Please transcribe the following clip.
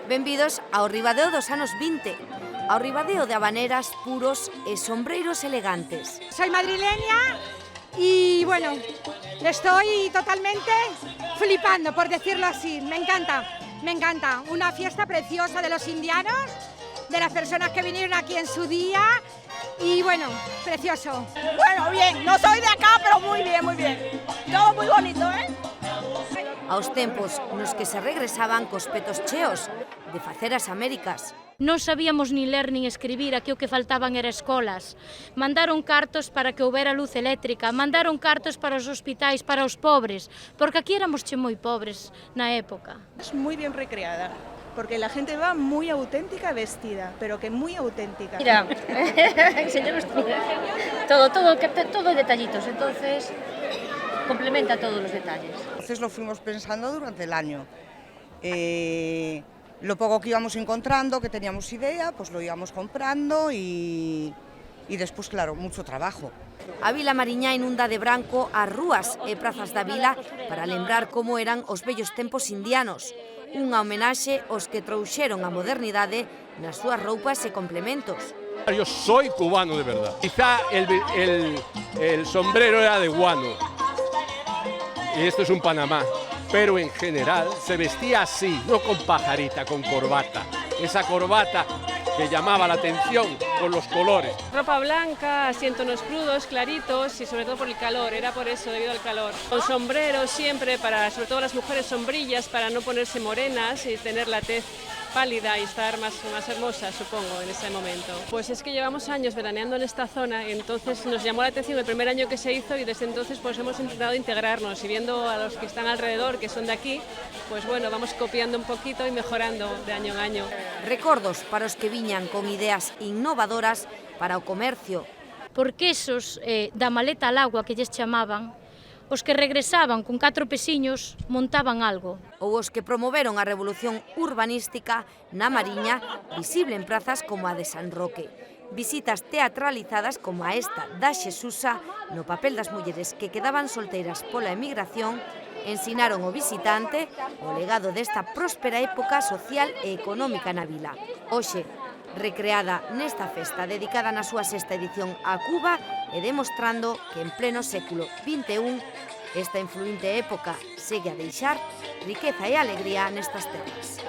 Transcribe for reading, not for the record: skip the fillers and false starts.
Benvidos ao Ribadeo dos anos 20, ao Ribadeo de habaneras puros e sombreiros elegantes. Soy madrileña y bueno, estoy totalmente flipando, por decirlo así. Me encanta. Una fiesta preciosa de los indianos, de las personas que vinieron aquí en su día y bueno, precioso. Bueno, bien, no soy de acá, pero muy bien, muy bien. Todo muy bonito, ¿eh? Aos tempos nos que se regresaban cos petos cheos de facer as Américas. Non sabíamos nin ler nin escribir, aquí o que faltaban era escolas. Mandaron cartos para que houbera luz eléctrica, mandaron cartos para os hospitais, para os pobres, porque aquí éramos moi pobres na época. Es muy bien recreada, porque la gente va muy auténtica vestida, pero que muy auténtica. Mira, enseñaros todo detallitos, entonces complementa todos los detalles. Entonces lo fuimos pensando durante el año. Lo poco que íbamos encontrando, que teníamos idea, pues lo íbamos comprando y después, claro, mucho trabajo. A Vila Mariñá inunda de branco as rúas e prazas da vila para lembrar como eran os vellos tempos indianos. Unha homenaxe aos que trouxeron a modernidade nas súas roupas e complementos. Yo soy cubano de verdad. Quizá el sombrero era de guano. Y esto es un Panamá. Pero en general se vestía así, no con pajarita, con corbata. Esa corbata que llamaba la atención con los colores. Ropa blanca, así en tonos crudos, claritos y sobre todo por el calor, era por eso, debido al calor. Con sombreros siempre, para sobre todo las mujeres sombrillas, para no ponerse morenas y tener la tez pálida y estar más hermosa, supongo, en ese momento. Pues es que llevamos años veraneando en esta zona y entonces nos llamó la atención el primer año que se hizo y desde entonces pues hemos intentado integrarnos y viendo a los que están alrededor, que son de aquí, pues bueno, vamos copiando un poquito y mejorando de año en año. Recordos para os que viñan con ideas innovadoras para o comercio. Porque esos da maleta al agua que lles chamaban, os que regresaban con 4 pesiños montaban algo. Ou os que promoveron a revolución urbanística na Mariña, visible en prazas como a de San Roque. Visitas teatralizadas como a esta da Xesusa no papel das mulleres que quedaban solteiras pola emigración, ensinaron ao visitante o legado desta próspera época social e económica na vila. Hoxe, recreada nesta festa dedicada na súa sexta edición a Cuba e demostrando que en pleno século XXI esta influinte época segue a deixar riqueza e alegría nestas terras.